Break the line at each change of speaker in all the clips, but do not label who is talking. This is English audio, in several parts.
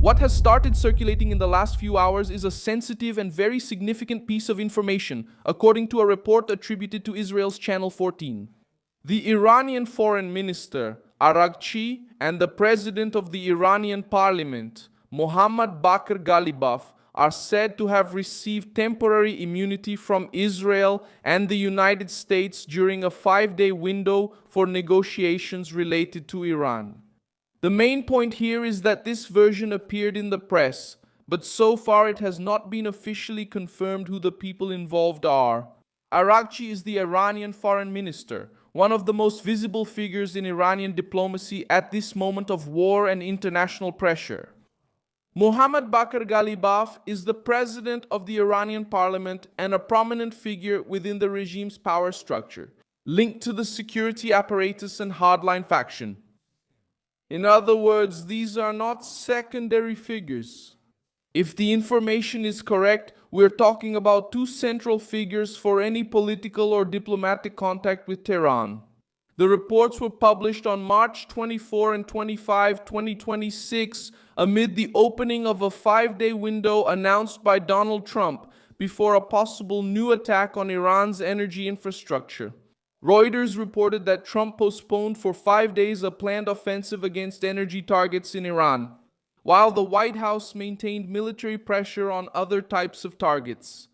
What has started circulating in the last few hours is a sensitive and very significant piece of information, according to a report attributed to Israel's Channel 14. The Iranian foreign minister, Araghchi, and the president of the Iranian parliament, Mohammad Bakr Ghalibaf, are said to have received temporary immunity from Israel and the United States during a 5-day window for negotiations related to Iran. The main point here is that this version appeared in the press, but so far it has not been officially confirmed who the people involved are. Araghchi is the Iranian foreign minister, one of the most visible figures in Iranian diplomacy at this moment of war and international pressure. Mohammad Bakr Galibaf is the president of the Iranian parliament and a prominent figure within the regime's power structure, linked to the security apparatus and hardline faction. In other words, these are not secondary figures. If the information is correct, we're talking about two central figures for any political or diplomatic contact with Tehran. The reports were published on March 24 and 25, 2026, amid the opening of a 5-day window announced by Donald Trump before a possible new attack on Iran's energy infrastructure. Reuters reported that Trump postponed for 5 days a planned offensive against energy targets in Iran, while the White House maintained military pressure on other types of targets.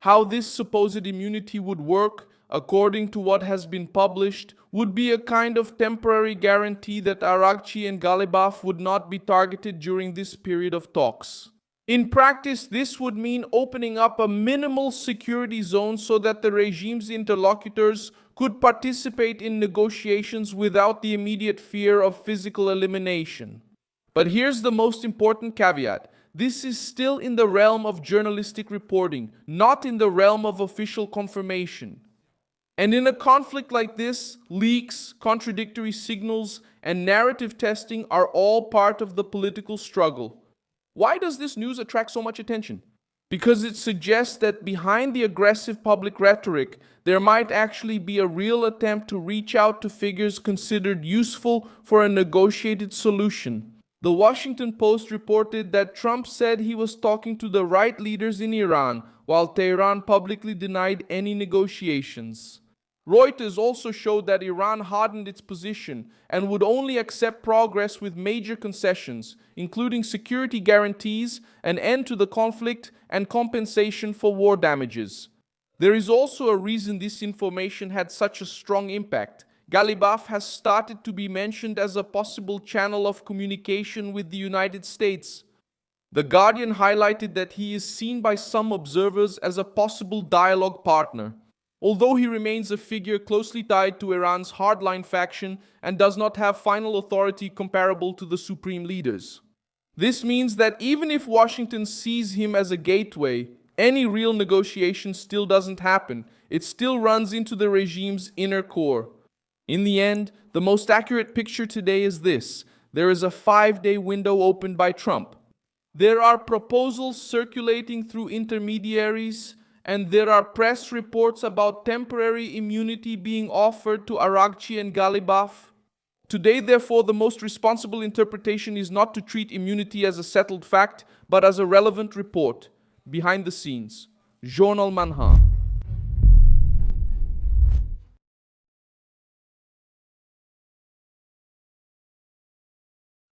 How this supposed immunity would work, according to what has been published, would be a kind of temporary guarantee that Araghchi and Ghalibaf would not be targeted during this period of talks. In practice, this would mean opening up a minimal security zone so that the regime's interlocutors could participate in negotiations without the immediate fear of physical elimination. But here's the most important caveat. This is still in the realm of journalistic reporting, not in the realm of official confirmation. And in a conflict like this, leaks, contradictory signals, and narrative testing are all part of the political struggle. Why does this news attract so much attention? Because it suggests that behind the aggressive public rhetoric, there might actually be a real attempt to reach out to figures considered useful for a negotiated solution. The Washington Post reported that Trump said he was talking to the right leaders in Iran, while Tehran publicly denied any negotiations. Reuters also showed that Iran hardened its position and would only accept progress with major concessions, including security guarantees, an end to the conflict, and compensation for war damages. There is also a reason this information had such a strong impact. Galibaf has started to be mentioned as a possible channel of communication with the United States. The Guardian highlighted that he is seen by some observers as a possible dialogue partner, although he remains a figure closely tied to Iran's hardline faction and does not have final authority comparable to the supreme leaders. This means that even if Washington sees him as a gateway, any real negotiation still doesn't happen. It still runs into the regime's inner core. In the end, the most accurate picture today is this. There is a 5-day window opened by Trump. There are proposals circulating through intermediaries, and there are press reports about temporary immunity being offered to Araghchi and Ghalibaf. Today, therefore, the most responsible interpretation is not to treat immunity as a settled fact, but as a relevant report. Behind the scenes. Journal Manha.